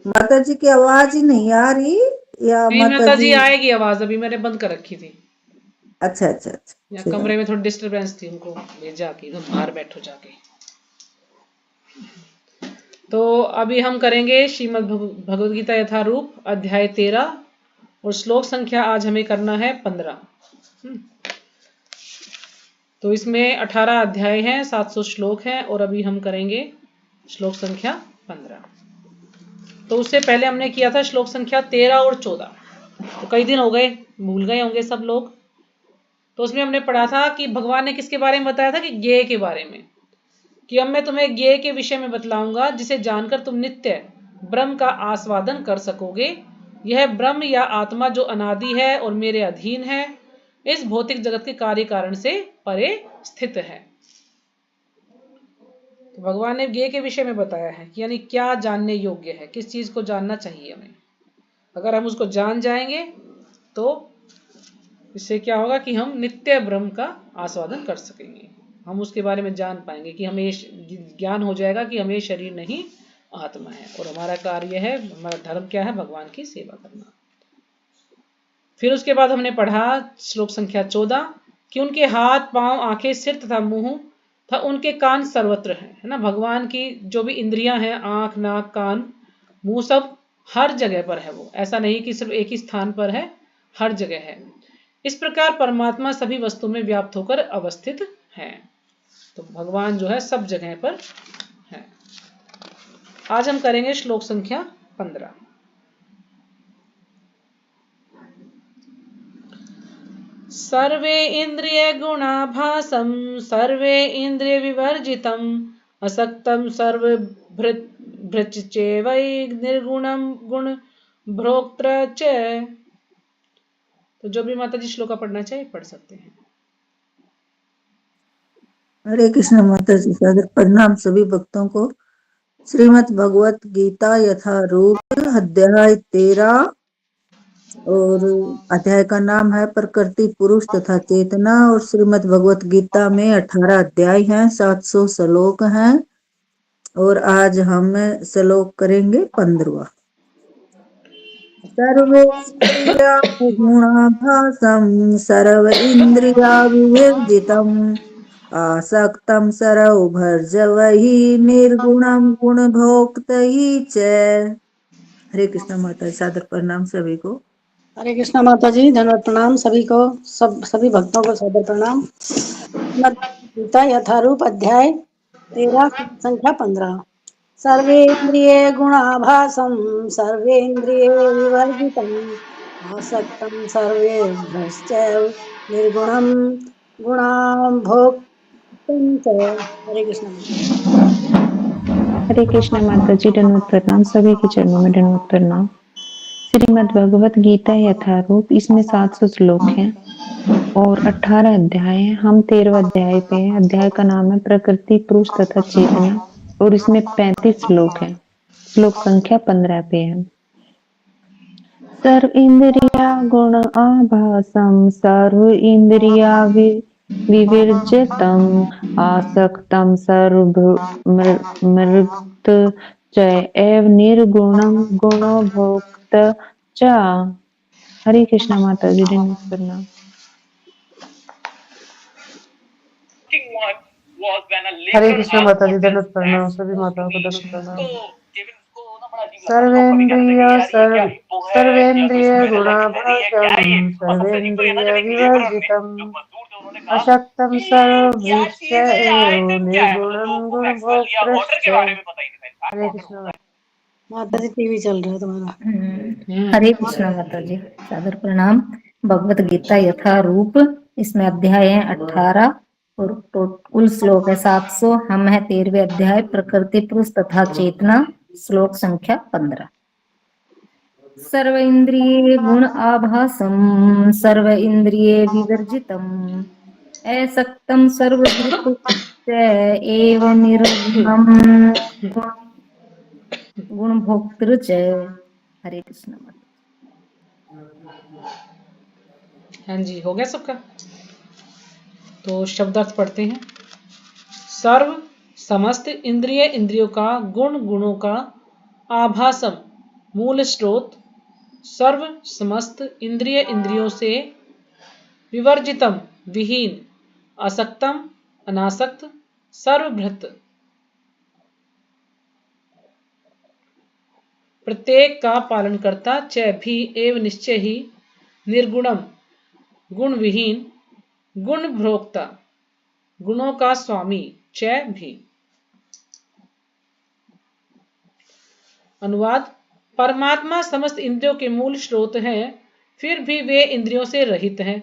माता जी की आवाज ही नहीं आ रही या नहीं माता माता जी? जी आएगी आवाज, अभी मैंने बंद कर रखी थी। अच्छा अच्छा अच्छा, या अच्छी कमरे बात। में थोड़ी डिस्टरबेंस थी, उनको भेजा कि तुम बाहर बैठो जाके। तो अभी हम करेंगे श्रीमद् भगवद गीता यथारूप अध्याय 13 और श्लोक संख्या आज हमें करना है 15। तो इसमें 18 अध्याय हैं, 700 श्लोक हैं और अभी हम करेंगे श्लोक संख्या 15। तो उससे पहले हमने किया था श्लोक संख्या 13 और 14। तो कई दिन हो गए, भूल गए होंगे सब लोग। तो उसमें हमने पढ़ा था कि भगवान ने किसके बारे में बताया था, कि ज्ञेय के बारे में, कि अब मैं तुम्हें ज्ञेय के विषय में बतलाऊंगा जिसे जानकर तुम नित्य ब्रह्म का आस्वादन कर सकोगे। यह ब्रह्म या आत्मा जो अनादि है और मेरे अधीन है, इस भौतिक जगत के कार्य कारण से परे स्थित है। तो भगवान ने ज्ञेय के विषय में बताया है कि यानी क्या जानने योग्य है, किस चीज को जानना चाहिए हमें। अगर हम उसको जान जाएंगे तो इससे क्या होगा कि हम नित्य ब्रह्म का आस्वादन कर सकेंगे। हम उसके बारे में जान पाएंगे कि हमें ज्ञान हो जाएगा कि हमें शरीर नहीं आत्मा है और हमारा कार्य है, हमारा धर्म क्या है, भगवान की सेवा करना। फिर उसके बाद हमने पढ़ा श्लोक संख्या 14 कि उनके हाथ पांव आंखें सिर तथा मुंह तथा उनके कान सर्वत्र है ना। भगवान की जो भी इंद्रियां हैं, आंख नाक कान मुंह, सब हर जगह पर है। वो ऐसा नहीं कि सिर्फ एक ही स्थान पर है, हर जगह है। इस प्रकार परमात्मा सभी वस्तु में व्याप्त होकर अवस्थित है। तो भगवान जो है सब जगह पर है। आज हम करेंगे श्लोक संख्या 15। सर्वे इंद्रिय गुणाभासम सर्वे इंद्रिय विवर्जितम असक्तम सर्वभृच्चैवै निर्गुणम गुण भोक्त्र च। तो जो भी माता जी श्लोका पढ़ना चाहिए पढ़ सकते हैं। हरे कृष्ण माता जी, सादर प्रणाम सभी भक्तों को। श्रीमद् भगवत गीता यथारूप अध्याय 13 और अध्याय का नाम है प्रकृति पुरुष तथा चेतना। और श्रीमद् भगवत गीता में 18 अध्याय हैं, 700 श्लोक हैं और आज हम श्लोक करेंगे 15वां। सर्वे इंद्रिया गुणाभासम सर्व इंद्रिया विवर्जितम आसक्तम सर्वभर्जवहि निर्गुणम गुणभोक्तहि च। हरे कृष्ण माता, सादर प्रणाम सभी को। हरे कृष्णा माता जी, धन्यवाद, प्रणाम सभी को, सभी भक्तों को सादर प्रणाम। गीता यथारूप अध्याय 13 संख्या 15। सर्वेन्द्रिय गुणाभासम सर्वेन्द्रिय विवर्जितम आसक्तम सर्वेभ्रश्चैव निर्गुणम गुणां भोक्तुं च। हरे कृष्ण माता जी। हरे कृष्ण माता जी, दंडवत प्रणाम सभी के चरणों में दंडवत प्रणाम। श्रीमद् भगवत गीता यथारूप, इसमें 700 श्लोक हैं और 18 अध्याय हैं। हम 13वें अध्याय पे हैं। अध्याय का नाम है प्रकृति पुरुष तथा चेतना और इसमें 35 श्लोक हैं। श्लोक संख्या 15 पे है। सर्व इंद्रिया गुण आभासम सर्व इंद्रिया विवर्जितम आसक्तम सर्वभृत् च एव निर्गुणं गुणभोक्त च। हरे कृष्णा माता जी, दंडवत प्रणाम। हरे कृष्ण माता जी, दंडवत प्रणाम सभी माताओं को दंडवत प्रणाम। सर्वेन्द्रिय गुणाभासम सर्वेन्द्रिय विवर्जितम अशक्तम सर्वभृच्च एव निर्गुणं गुणभोक्तृ। हरे कृष्ण माता जी, टीवी चल रहा है तुम्हारा। हरे कृष्णा माता जी, सादर प्रणाम। भगवत गीता यथारूप, इसमें अध्याय है 18 और कुल श्लोक है 700। हम है 13वें अध्याय प्रकृति पुरुष तथा चेतना, श्लोक संख्या 15। सर्व इंद्रिये गुण आभासम सर्व इंद्रिये विवर्जितम असक्तम सर्वभृत् एव निर्गुणम गुण भोक्तृ च। हरे कृष्ण। हाँ जी, हो गया सबका। तो शब्दार्थ पढ़ते हैं। सर्व समस्त इंद्रिय इंद्रियों का गुण गुणों का आभासम मूल स्रोत सर्व समस्त इंद्रिय इंद्रियों से विवर्जितम विहीन असक्तम अनासक्त सर्वभृत प्रत्येक का पालन करता च भी एव निश्चय ही निर्गुणम गुण विहीन गुण भोक्ता गुणों का स्वामी च भी। अनुवाद। परमात्मा समस्त इंद्रियों के मूल स्रोत हैं, फिर भी वे इंद्रियों से रहित हैं।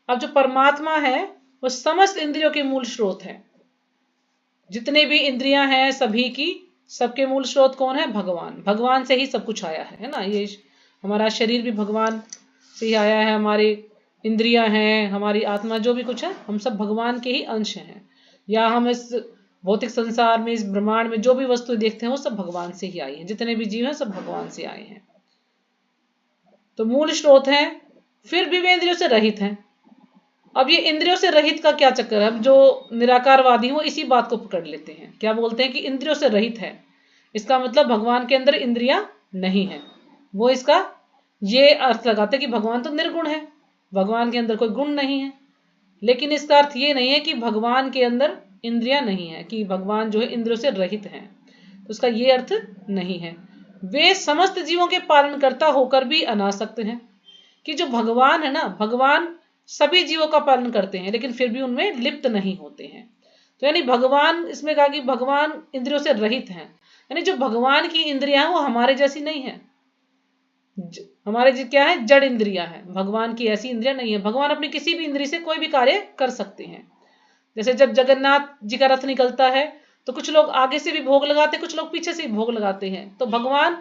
अब जो परमात्मा है वो समस्त इंद्रियों के मूल स्रोत है। जितने भी इंद्रियां हैं सभी की, सबके मूल स्रोत कौन है? भगवान। भगवान से ही सब कुछ आया है ना। ये हमारा शरीर भी भगवान से ही आया है, हमारी इंद्रियां हैं, हमारी आत्मा, जो भी कुछ है हम सब भगवान के ही अंश हैं। या हम इस भौतिक संसार में, इस ब्रह्मांड में जो भी वस्तु देखते हैं वो सब भगवान से ही आई है। जितने भी जीव हैं सब भगवान से आए हैं। तो मूल स्रोत हैं, फिर भी वे इंद्रियों से रहित हैं। अब ये इंद्रियों से रहित का क्या चक्कर है? अब जो निराकारवादी वो इसी बात को पकड़ लेते हैं। क्या बोलते हैं कि इंद्रियों से रहित है, इसका मतलब भगवान के अंदर इंद्रियां नहीं है। वो इसका ये अर्थ लगाते हैं कि भगवान तो निर्गुण है, भगवान के अंदर कोई गुण नहीं है। लेकिन इसका अर्थ ये नहीं है कि भगवान के अंदर इंद्रियां नहीं है, कि भगवान जो है इंद्रियों से रहित हैं। तो उसका ये अर्थ नहीं है। वे समस्त जीवों के पालनकर्ता होकर भी अनासक्त हैं। कि जो भगवान है ना, भगवान सभी जीवों का पालन करते हैं लेकिन फिर भी उनमें लिप्त नहीं होते हैं। तो यानी भगवान, इसमें कहा कि भगवान इंद्रियों से रहित हैं, यानी जो भगवान की इंद्रियां हैं वो हमारे जैसी नहीं है। हमारे जो क्या है, जड़ इंद्रियां हैं, भगवान की ऐसी इंद्रियां नहीं है। भगवान अपनी किसी भी इंद्रिय से कोई भी कार्य कर सकते हैं। जैसे जब जगन्नाथ जी का रथ निकलता है तो कुछ लोग आगे से भी भोग लगाते हैं, कुछ लोग पीछे से भी भोग लगाते हैं। तो भगवान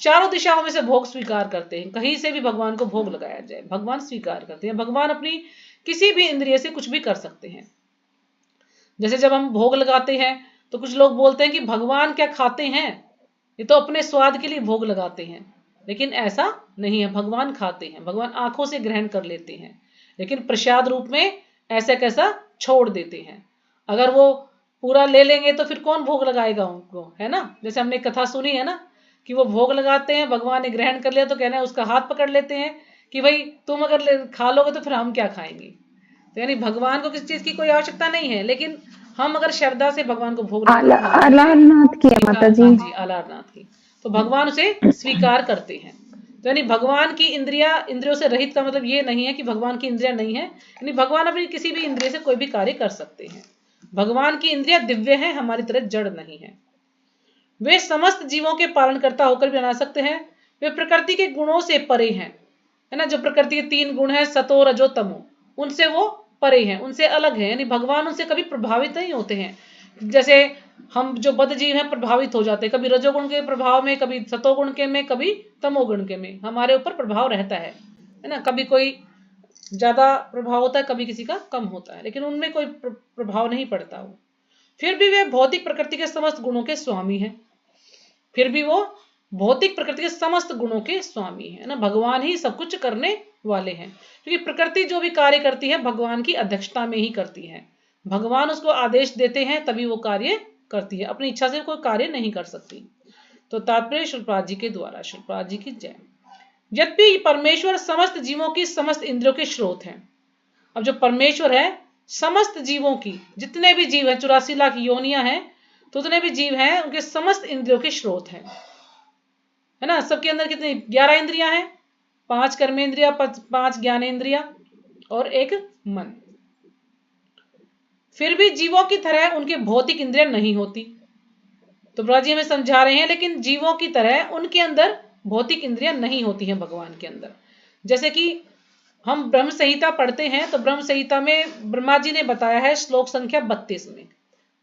चारों दिशाओं में से भोग स्वीकार करते हैं। कहीं से भी भगवान को भोग लगाया जाए भगवान स्वीकार करते हैं। भगवान अपनी किसी भी इंद्रिय से कुछ भी कर सकते हैं। जैसे जब हम भोग लगाते हैं तो कुछ लोग बोलते हैं कि भगवान क्या खाते हैं, ये तो अपने स्वाद के लिए भोग लगाते हैं। लेकिन ऐसा नहीं है, भगवान खाते हैं। भगवान आंखों से ग्रहण कर लेते हैं, लेकिन प्रसाद रूप में ऐसा कैसा छोड़ देते हैं। अगर वो पूरा ले लेंगे तो फिर कौन भोग लगाएगा उनको, है ना। जैसे हमने कथा सुनी है ना कि वो भोग लगाते हैं, भगवान ने ग्रहण कर लिया तो कहना है उसका हाथ पकड़ लेते हैं कि भाई तुम अगर खा लोगे तो फिर हम क्या खाएंगे। तो यानी भगवान को किसी चीज की कोई आवश्यकता नहीं है, लेकिन हम अगर श्रद्धा से भगवान को भोग लगाते अलारनाथ की है माता जी। हाँ जी, अलारनाथ की, तो भगवान उसे स्वीकार करते हैं। तो यानी भगवान की इंद्रियों से रहित का मतलब ये नहीं है कि भगवान की इंद्रियां नहीं है, यानी भगवान अपनी किसी भी इंद्रिय से कोई भी कार्य कर सकते हैं। भगवान की इंद्रियां दिव्य हैं, हमारी तरह जड़ नहीं है। वे समस्त जीवों के पालनकर्ता होकर भी बना सकते हैं। वे प्रकृति के गुणों से परे हैं, है ना। जो प्रकृति के 3 गुण हैं, सतो रजो तमो, उनसे वो परे हैं, उनसे अलग है। यानी भगवान उनसे कभी प्रभावित नहीं होते हैं। जैसे हम जो बद्ध जीव हैं प्रभावित हो जाते हैं, कभी रजोगुण के प्रभाव में, कभी सतोगुण के में, कभी तमोगुण के में हमारे ऊपर प्रभाव रहता है ना। कभी कोई ज्यादा प्रभाव होता है, कभी किसी का कम होता है, लेकिन उनमें कोई प्रभाव नहीं पड़ता वो। फिर भी वे भौतिक प्रकृति के समस्त गुणों के स्वामी हैं। फिर भी वो भौतिक प्रकृति के समस्त गुणों के स्वामी है ना। भगवान ही सब कुछ करने वाले हैं, क्योंकि प्रकृति जो भी कार्य करती है भगवान की अध्यक्षता में ही करती है। भगवान उसको आदेश देते हैं तभी वो कार्य करती है, अपनी इच्छा से कोई कार्य नहीं कर सकती। तो तात्पर्य श्रीपाद जी के द्वारा। श्रीपाद जी की जय। यद्यपि परमेश्वर समस्त जीवों की समस्त इंद्रियों के स्रोत हैं। अब जो परमेश्वर है समस्त जीवों की, जितने भी जीव हैं, 84 लाख योनियां हैं, तो उतने भी जीव हैं उनके समस्त इंद्रियों के स्रोत हैं, है ना। सबके अंदर कितनी 11 इंद्रियां हैं, 5 कर्मेंद्रिया, 5 ज्ञानेंद्रिया और 1 मन। फिर भी जीवों की तरह उनके भौतिक इंद्रियां नहीं होती। तो ब्रह्मा जी हमें समझा रहे हैं, लेकिन जीवों की तरह उनके अंदर भौतिक इंद्रियां नहीं होती हैं भगवान के अंदर। जैसे कि हम ब्रह्म संहिता पढ़ते हैं तो ब्रह्म संहिता में ब्रह्मा जी ने बताया है श्लोक संख्या 32 में,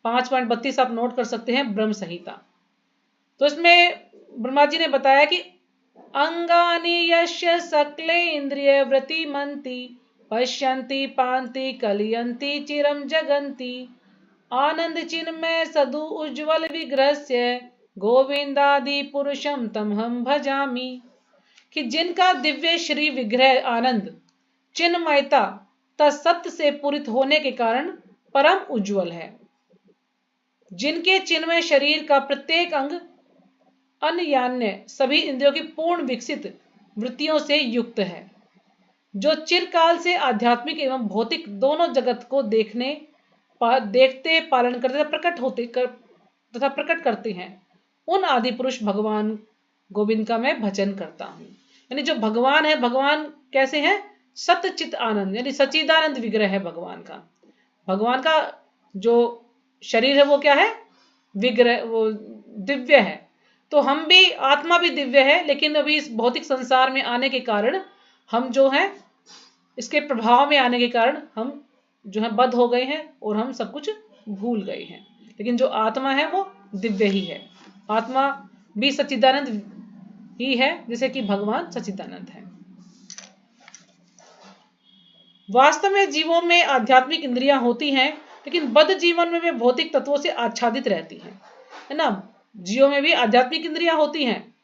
5.32 आप नोट कर सकते हैं ब्रह्म संहिता। तो इसमें ब्रह्मा जी ने बताया कि अंगानि यस्य सकले इंद्रिय वृत्तिमन्ति पश्यन्ति पान्ति कलयन्ति चिरम जगन्ति आनंद चिन्मय सदु उज्ज्वल विग्रहस्य गोविंदादि पुरुषम तमहम भजामि। कि जिनका दिव्य श्री विग्रह आनंद चिन्मयता तत्सत्य से पूरित होने के कारण परम उज्ज्वल है। जिनके चिन्मय शरीर का प्रत्येक अंग अन्यान्य सभी इंद्रियों की पूर्ण विकसित वृत्तियों से युक्त है, जो चिरकाल से आध्यात्मिक एवं भौतिक दोनों जगत को देखते पालन करते तथा प्रकट करते हैं, उन आदि पुरुष भगवान गोविंद का मैं भजन करता हूं। यानी जो भगवान है, भगवान कैसे हैं? सतचित आनंद, यानी सच्चिदानंद विग्रह है भगवान का। भगवान का जो शरीर है वो क्या है? विग्रह, वो दिव्य है। तो हम भी, आत्मा भी दिव्य है, लेकिन अभी इस भौतिक संसार में आने के कारण हम जो है, इसके प्रभाव में आने के कारण हम जो है बद्ध हो गए हैं और हम सब कुछ भूल गए हैं। लेकिन जो आत्मा है वो दिव्य ही है। आत्मा भी सच्चिदानंद ही है, जैसे कि भगवान सच्चिदानंद है। वास्तव में जीवों में आध्यात्मिक इंद्रियां होती हैं, लेकिन बद्ध जीवन में वे भौतिक तत्वों से आच्छादित रहती हैं, है ना। जीवों में भी आध्यात्मिक इंद्रियां होती हैं,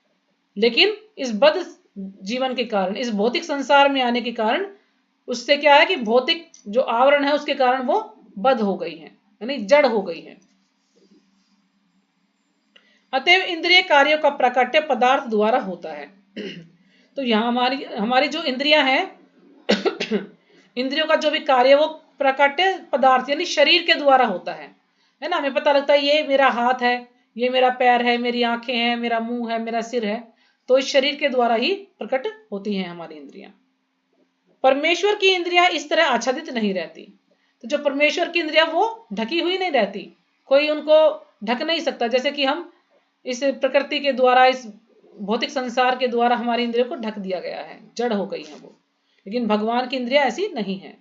लेकिन इस बद्ध जीवन के कारण, इस भौतिक संसार में आने के कारण, उससे क्या है कि भौतिक जो आवरण है उसके कारण वो बद्ध हो गई है, यानी जड़ हो गई है। अतएव इंद्रिय कार्यों का प्राकट्य पदार्थ द्वारा होता है। तो यहाँ हमारी जो इंद्रियां हैं इंद्रियों का जो भी कार्य वो प्राकट्य पदार्थ यानी शरीर के द्वारा होता है ना। हमें पता लगता है ये मेरा हाथ है, ये मेरा पैर है, मेरी आंखें हैं, मेरा मुंह है, मेरा सिर है, तो इस शरीर के द्वारा ही प्रकट होती हैं हमारी इंद्रियां। परमेश्वर की इंद्रियां इस तरह आच्छादित नहीं रहती। तो जो परमेश्वर की इंद्रियां वो ढकी हुई नहीं रहती, कोई उनको ढक नहीं सकता। जैसे कि हम इस प्रकृति के द्वारा, इस भौतिक संसार के द्वारा हमारी इंद्रियों को ढक दिया गया है, जड़ हो गई है वो। लेकिन भगवान की इंद्रियां ऐसी नहीं है।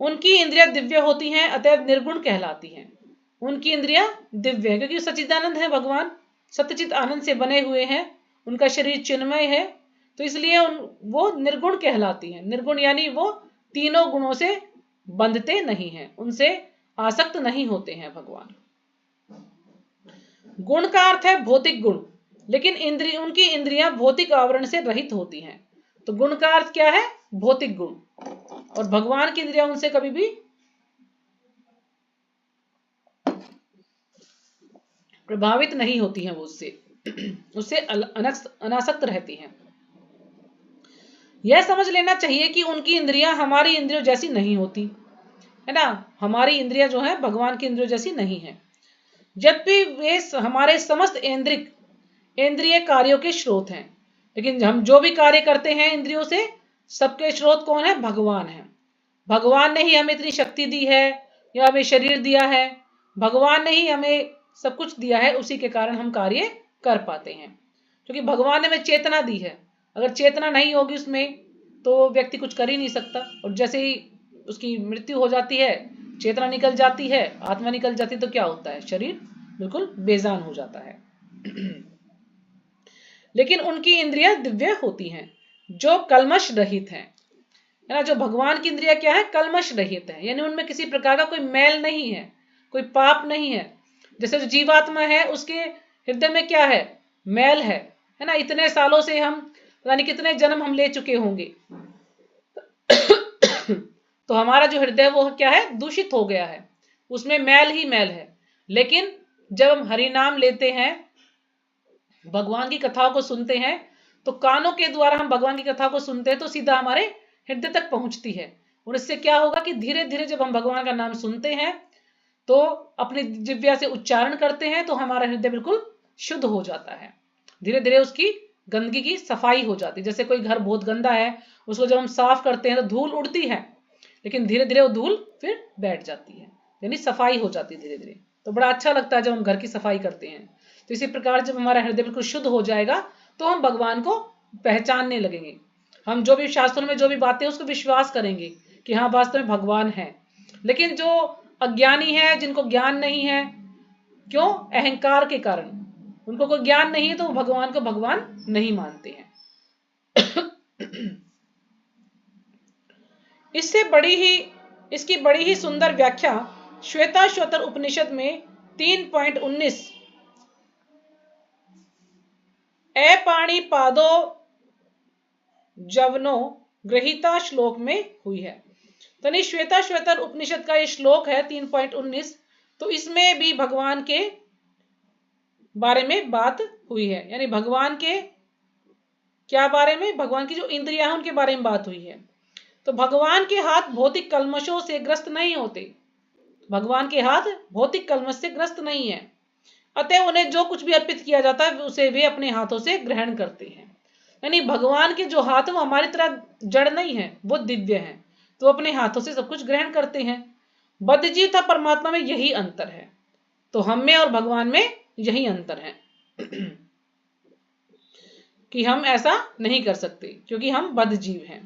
उनकी इंद्रियां दिव्य होती हैं, अतएव निर्गुण कहलाती हैं। उनकी इंद्रियां दिव्य है क्योंकि सच्चिदानंद है, भगवान सत्यचित आनंद से बने हुए हैं, उनका शरीर चिन्मय है, तो इसलिए वो निर्गुण कहलाती हैं। निर्गुण यानी वो तीनों गुणों से बंधते नहीं हैं, उनसे आसक्त नहीं होते हैं भगवान। गुण का अर्थ है भौतिक गुण, लेकिन उनकी इंद्रियां भौतिक आवरण से रहित होती हैं। तो गुण का अर्थ क्या है? भौतिक गुण। और भगवान की इंद्रियां उनसे कभी भी प्रभावित नहीं होती हैं, वो उससे अनासक्त रहती हैं। यह समझ लेना चाहिए कि उनकी इंद्रियां हमारी इंद्रियों जैसी नहीं होती, है ना। हमारी इंद्रियां जो है भगवान की इंद्रियों जैसी नहीं है। जबकि वे हमारे समस्त इंद्रिय कार्यों के स्रोत हैं, लेकिन हम जो भी कार्य करते हैं इंद्रियों से, सबके स्रोत कौन है? भगवान है। भगवान ने ही हमें इतनी शक्ति दी है, या हमें शरीर दिया है, भगवान ने ही हमें सब कुछ दिया है, उसी के कारण हम कार्य कर पाते हैं। क्योंकि भगवान ने हमें चेतना दी है, अगर चेतना नहीं होगी उसमें तो व्यक्ति कुछ कर ही नहीं सकता। और जैसे ही उसकी मृत्यु हो जाती है, चेतना निकल जाती है, आत्मा निकल जाती है, तो क्या होता है? शरीर बिल्कुल बेजान हो जाता है। लेकिन उनकी इंद्रियां दिव्य होती हैं, जो कलमश रहित हैं, है ना। जो भगवान की इंद्रियां क्या है? कलमश रहित है, यानी उनमें किसी प्रकार का कोई मैल नहीं है, कोई पाप नहीं है। जैसे जो जीवात्मा है उसके हृदय में क्या है? मैल है ना। इतने सालों से हम यानी कितने जन्म हम ले चुके होंगे तो हमारा जो हृदय वो क्या है? दूषित हो गया है, उसमें मैल ही मैल है। लेकिन जब हम हरि नाम लेते हैं, भगवान की कथाओं को सुनते हैं, तो कानों के द्वारा हम भगवान की कथा को सुनते हैं तो सीधा हमारे हृदय तक पहुंचती है। और इससे क्या होगा कि धीरे धीरे जब हम भगवान का नाम सुनते हैं तो अपनी जिह्वा से उच्चारण करते हैं, तो हमारा हृदय बिल्कुल शुद्ध हो जाता है। धीरे धीरे उसकी गंदगी की सफाई हो जाती है। जैसे कोई घर बहुत गंदा है, उसको जब हम साफ करते हैं तो धूल उड़ती है, लेकिन धीरे धीरे वो धूल फिर बैठ जाती है, यानी सफाई हो जाती है धीरे धीरे। तो बड़ा अच्छा लगता है जब हम घर की सफाई करते हैं। तो इसी प्रकार जब हमारा हृदय बिल्कुल शुद्ध हो जाएगा तो हम भगवान को पहचानने लगेंगे। हम जो भी शास्त्रों में जो भी बातें उसको विश्वास करेंगे कि हाँ वास्तव में भगवान है। लेकिन जो अज्ञानी है, जिनको ज्ञान नहीं है, क्यों? अहंकार के कारण उनको कोई ज्ञान नहीं है, तो वो भगवान को भगवान नहीं मानते हैं। इसकी बड़ी ही सुंदर व्याख्या श्वेताश्वतर उपनिषद में 3.19 अपाणी पादो जवनो गृहीता श्लोक में हुई है। तो नहीं, श्वेताश्वतर उपनिषद का ये श्लोक है 3.19, तो इसमें भी भगवान के बारे में बात हुई है, यानी भगवान के क्या बारे में, भगवान की जो इंद्रियां हैं उनके बारे में बात हुई है। तो भगवान के हाथ भौतिक कल्मशों से ग्रस्त नहीं होते, भगवान के हाथ भौतिक कल्मश से ग्रस्त नहीं है, अतः उन्हें जो कुछ भी अर्पित किया जाता है उसे वे अपने हाथों से ग्रहण करते हैं। यानी भगवान के जो हाथ है वो हमारी तरह जड़ नहीं है, वो दिव्य है, तो अपने हाथों से सब कुछ ग्रहण करते हैं। बद्धजीव तथा परमात्मा में यही अंतर है, तो हम में और भगवान में यही अंतर है कि हम ऐसा नहीं कर सकते क्योंकि हम बद्धजीव हैं।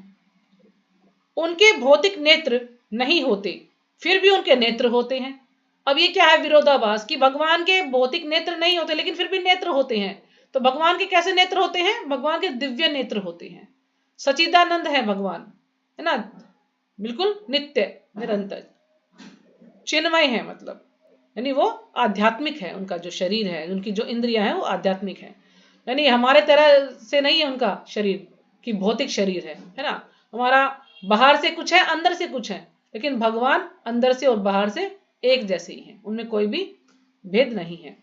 उनके भौतिक नेत्र नहीं होते, फिर भी उनके नेत्र होते हैं। अब ये क्या है विरोधाभास, कि भगवान के भौतिक नेत्र नहीं होते लेकिन फिर भी नेत्र होते हैं। तो भगवान के कैसे नेत्र होते हैं? भगवान के दिव्य नेत्र होते हैं। सच्चिदानंद है भगवान, है ना, बिल्कुल नित्य निरंतर चिन्मय है, मतलब यानी वो आध्यात्मिक है, उनका जो शरीर है, उनकी जो इंद्रियां हैं वो आध्यात्मिक है, यानी हमारे तरह से नहीं है उनका शरीर कि भौतिक शरीर है ना। हमारा बाहर से कुछ है, अंदर से कुछ है, लेकिन भगवान अंदर से और बाहर से एक जैसे ही हैं, उनमें कोई भी भेद नहीं है।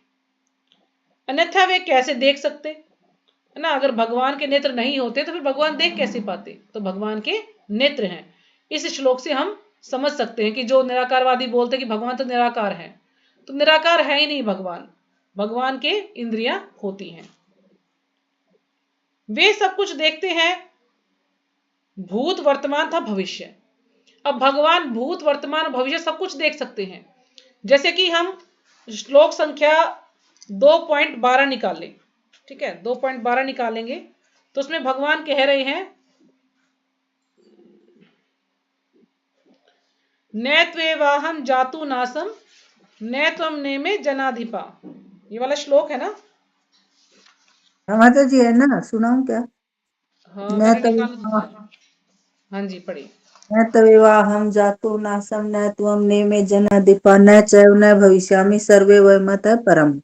अन्यथा वे कैसे देख सकते, है ना, अगर भगवान के नेत्र नहीं होते तो फिर भगवान देख कैसे पाते? तो भगवान के नेत्र हैं। इस श्लोक से हम समझ सकते हैं कि जो निराकारवादी बोलते हैं कि भगवान तो निराकार है, तो निराकार है ही नहीं भगवान, भगवान के इंद्रियां होती हैं। वे सब कुछ देखते हैं, भूत वर्तमान था भविष्य। अब भगवान भूत वर्तमान भविष्य सब कुछ देख सकते हैं। जैसे कि हम श्लोक संख्या 2.12 निकाल लें, ठीक है, 2.12 निकालेंगे तो उसमें भगवान कह रहे हैं न त्वेवाहम जातु नासम न त्वम नेमे जनाधिपा। ये वाला श्लोक है ना? माता जी है ना, सुनाऊं क्या? हाँ न मैंने तव निकाल, हाँ जी पढ़िए। न तवेवाहं जातु नासं न त्वं नेमे जनाधिपा न चैव न भविष्यामि सर्वे वयमतः परम।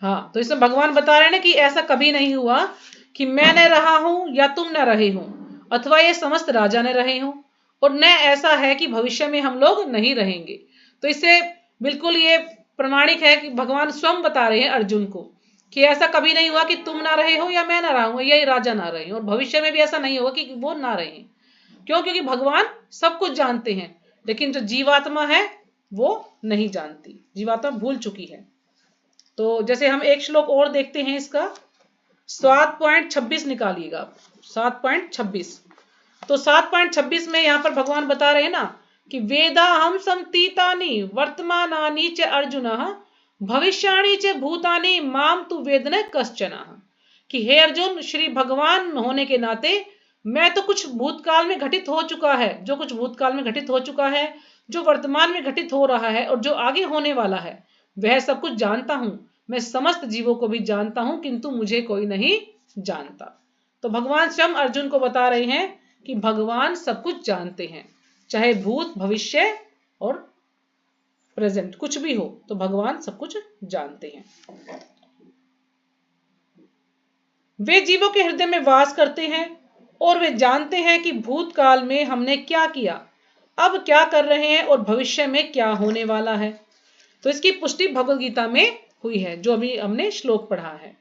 हाँ, तो इसमें भगवान बता रहे हैं ना कि ऐसा कभी नहीं हुआ कि मैं न रहा हूं या तुम न रहे हो, अथवा ये समस्त राजा न रहे हो, और न ऐसा है कि भविष्य में हम लोग नहीं रहेंगे। तो इससे बिल्कुल ये प्रमाणिक है कि भगवान स्वयं बता रहे हैं अर्जुन को कि ऐसा कभी नहीं हुआ कि तुम ना रहे हो या मैं ना रहा हूं या ये राजा ना रहे, और भविष्य में भी ऐसा नहीं होगा कि वो ना रहे। क्यों? क्योंकि भगवान सब कुछ जानते हैं, लेकिन जो जीवात्मा है वो नहीं जानती, जीवात्मा भूल चुकी है। तो जैसे हम एक श्लोक और देखते हैं इसका, 7.26 निकालिएगा, 7.26। तो 7.26 में यहां पर भगवान बता रहे हैं ना कि वेदा हम संतीतानि वर्तमानानि च अर्जुन भविष्याणि च भूतानि माम तु वेदन कश्चन। कि हे अर्जुन, श्री भगवान होने के नाते मैं तो कुछ भूतकाल में घटित हो चुका है, जो कुछ भूतकाल में घटित हो चुका है, जो वर्तमान में घटित हो रहा है और जो आगे होने वाला है वह सब कुछ जानता हूं। मैं समस्त जीवों को भी जानता हूं, किंतु मुझे कोई नहीं जानता। तो भगवान स्वयं अर्जुन को बता रहे हैं कि भगवान सब कुछ जानते हैं, चाहे भूत भविष्य और प्रेजेंट कुछ भी हो, तो भगवान सब कुछ जानते हैं। वे जीवों के हृदय में वास करते हैं और वे जानते हैं कि भूतकाल में हमने क्या किया, अब क्या कर रहे हैं और भविष्य में क्या होने वाला है। तो इसकी पुष्टि भगवद गीता में हुई है, जो अभी हमने श्लोक पढ़ा है।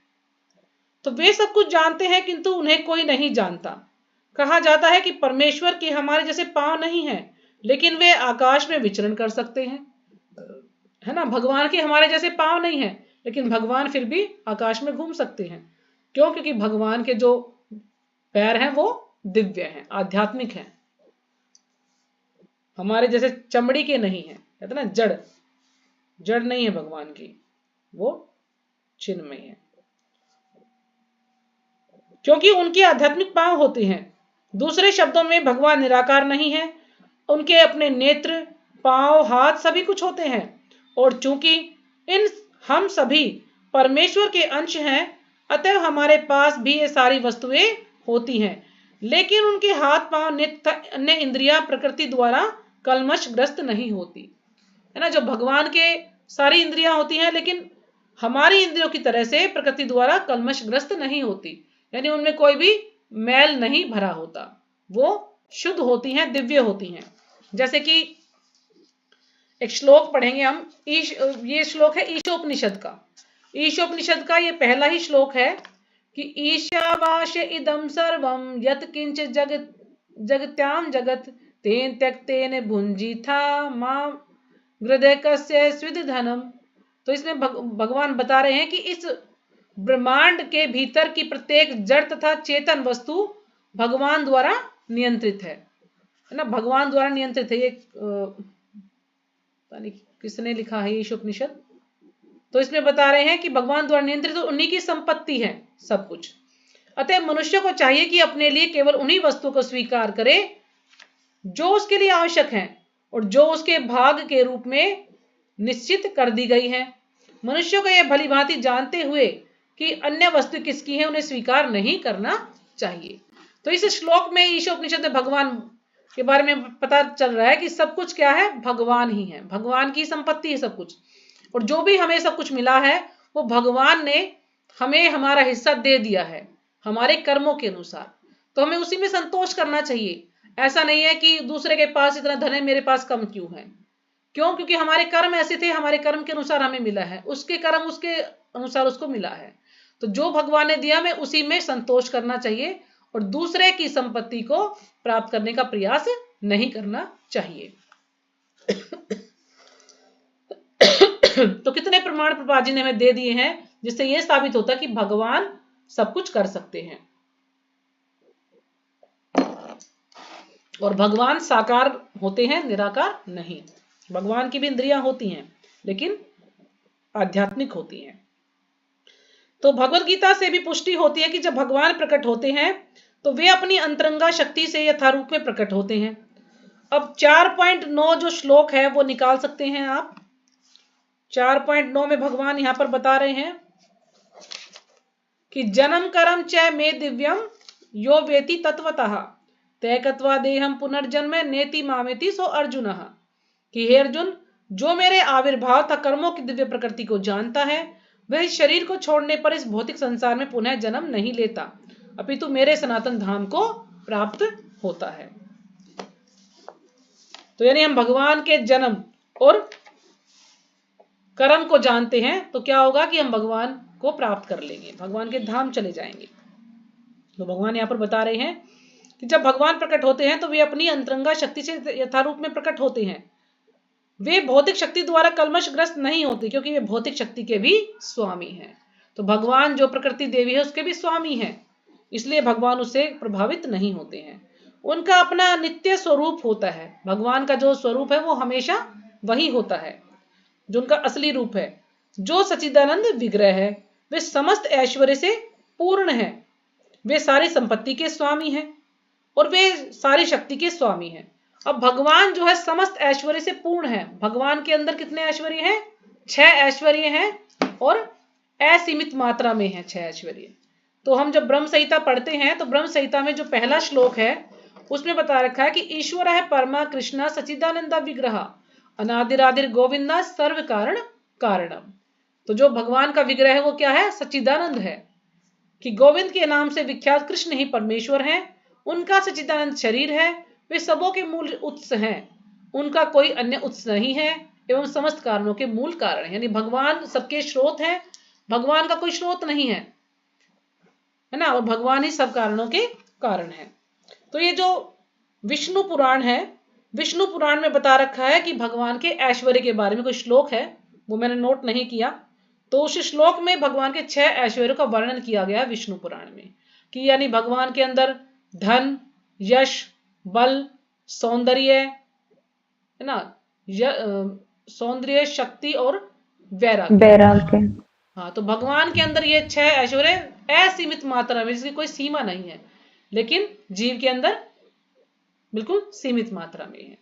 तो वे सब कुछ जानते हैं किंतु उन्हें कोई नहीं जानता। कहा जाता है कि परमेश्वर के हमारे जैसे पांव नहीं है, लेकिन वे आकाश में विचरण कर सकते हैं, है ना। भगवान के हमारे जैसे पांव नहीं है, लेकिन भगवान फिर भी आकाश में घूम सकते हैं। क्यों? क्योंकि भगवान के जो पैर हैं वो दिव्य हैं, आध्यात्मिक हैं, हमारे जैसे चमड़ी के नहीं है, कहते ना जड़ जड़ नहीं है भगवान की, वो चिन्मय है, क्योंकि उनके आध्यात्मिक पांव होते हैं। दूसरे शब्दों में भगवान निराकार नहीं है, उनके अपने नेत्र पांव हाथ सभी कुछ होते हैं, और चूंकि इन हम सभी परमेश्वर के अंश हैं, अतः हमारे पास भी ये सारी वस्तुएं होती हैं, लेकिन उनके हाथ पांव अन्य इंद्रियां प्रकृति द्वारा कलमशग्रस्त नहीं होती, है ना। जो भगवान के सारी इंद्रियां होती हैं, लेकिन हमारी इंद्रियों की तरह से प्रकृति द्वारा कलमशग्रस्त नहीं होती, यानी उनमें कोई भी मैल नहीं भरा होता, वो शुद्ध होती हैं, दिव्य होती हैं। जैसे कि एक श्लोक पढ़ेंगे हम। ये श्लोक है ईशोपनिषद का। ईशोपनिषद का ये पहला ही श्लोक है कि ईशावास्य इदं सर्वं यत् किंच जगत्याम जगत तेन त्यक्तेन भुंजीथा मां हृदय कस्य स्विद धनम। तो इसमें भगवान बता रहे हैं कि इस ब्रह्मांड के भीतर की प्रत्येक जड़ तथा चेतन वस्तु भगवान द्वारा नियंत्रित है ना, भगवान द्वारा नियंत्रित है। ये किसने लिखा है ये उपनिषद? तो इसमें बता रहे हैं कि भगवान द्वारा नियंत्रित तो उन्हीं की संपत्ति है सब कुछ। अतः मनुष्य को चाहिए कि अपने लिए केवल उन्हीं वस्तुओं को स्वीकार करे जो उसके लिए आवश्यक है और जो उसके भाग के रूप में निश्चित कर दी गई है। मनुष्य को यह भली भांति जानते हुए कि अन्य वस्तु किसकी है उन्हें स्वीकार नहीं करना चाहिए। तो इस श्लोक में ईशोपनिषद में भगवान के बारे में पता चल रहा है कि सब कुछ क्या है, भगवान ही है, भगवान की संपत्ति है सब कुछ। और जो भी हमें सब कुछ मिला है वो भगवान ने हमें हमारा हिस्सा दे दिया है हमारे कर्मों के अनुसार, तो हमें उसी में संतोष करना चाहिए। ऐसा नहीं है कि दूसरे के पास इतना धन है मेरे पास कम क्यों है, क्यों? क्योंकि हमारे कर्म ऐसे थे, हमारे कर्म के अनुसार हमें मिला है, उसके कर्म उसके अनुसार उसको मिला है। तो जो भगवान ने दिया हमें उसी में संतोष करना चाहिए और दूसरे की संपत्ति को प्राप्त करने का प्रयास नहीं करना चाहिए। तो कितने प्रमाण प्रभुपाद जी ने हमें दे दिए हैं जिससे यह साबित होता है कि भगवान सब कुछ कर सकते हैं और भगवान साकार होते हैं, निराकार नहीं। भगवान की भी इंद्रियां होती हैं लेकिन आध्यात्मिक होती हैं। तो भगवत गीता से भी पुष्टि होती है कि जब भगवान प्रकट होते हैं तो वे अपनी अंतरंगा शक्ति से यथारूप में प्रकट होते हैं। अब 4.9 जो श्लोक है वो निकाल सकते हैं आप। 4.9 में भगवान यहां पर बता रहे हैं कि जन्म करम च मे दिव्यम यो वेति तत्वतः तैकत्वा देहम पुनर्जन्म नेति मामेति सो अर्जुन। कि हे अर्जुन, जो मेरे आविर्भाव तथा कर्मों की दिव्य प्रकृति को जानता है वह इस शरीर को छोड़ने पर इस भौतिक संसार में पुनः जन्म नहीं लेता, अपितु मेरे सनातन धाम को प्राप्त होता है। तो यानी हम भगवान के जन्म और कर्म को जानते हैं तो क्या होगा कि हम भगवान को प्राप्त कर लेंगे, भगवान के धाम चले जाएंगे। तो भगवान यहां पर बता रहे हैं कि जब भगवान प्रकट होते हैं तो वे अपनी अंतरंगा शक्ति से यथारूप में प्रकट होते हैं। वे भौतिक शक्ति द्वारा कलमशग्रस्त नहीं होते क्योंकि वे भौतिक शक्ति के भी स्वामी हैं। तो भगवान जो प्रकृति देवी है उसके भी स्वामी हैं, इसलिए भगवान उससे प्रभावित नहीं होते हैं। उनका अपना नित्य स्वरूप होता है। भगवान का जो स्वरूप है वो हमेशा वही होता है जो उनका असली रूप है। जो सच्चिदानंद विग्रह है वे समस्त ऐश्वर्य से पूर्ण है, वे सारी संपत्ति के स्वामी हैं और वे सारी शक्ति के स्वामी हैं। अब भगवान जो है समस्त ऐश्वर्य से पूर्ण है। भगवान के अंदर कितने ऐश्वर्य हैं? 6 ऐश्वर्य हैं और असीमित मात्रा में है 6 ऐश्वर्य। तो हम जब ब्रह्म संहिता पढ़ते हैं तो ब्रह्म संहिता में जो पहला श्लोक है उसमें बता रखा है कि ईश्वर है परमा कृष्णा सच्चिदानंद विग्रह अनादिरादिर गोविंदा सर्व कारण कारणम। तो जो भगवान का विग्रह है वो क्या है? सच्चिदानंद है। कि गोविंद के नाम से विख्यात कृष्ण ही परमेश्वर हैं, उनका सच्चिदानंद शरीर है, वे सबों के मूल उत्स हैं, उनका कोई अन्य उत्स नहीं है एवं समस्त कारणों के मूल कारण है। यानी भगवान सबके स्रोत हैं, भगवान का कोई स्रोत नहीं है ना, और भगवान ही सब कारणों के कारण है। तो ये जो विष्णु पुराण है, विष्णु पुराण में बता रखा है कि भगवान के ऐश्वर्य के बारे में कोई श्लोक है, वो मैंने नोट नहीं किया। तो उस श्लोक में भगवान के 6 ऐश्वर्यों का वर्णन किया गया विष्णु पुराण में कि यानी भगवान के अंदर धन, यश, बल, सौंदर्य है ना, सौंदर्य, शक्ति और वैराग्य। हाँ, तो भगवान के अंदर ये 6 ऐश्वर्य असीमित मात्रा में, जिसकी कोई सीमा नहीं है, लेकिन जीव के अंदर बिल्कुल सीमित मात्रा में है।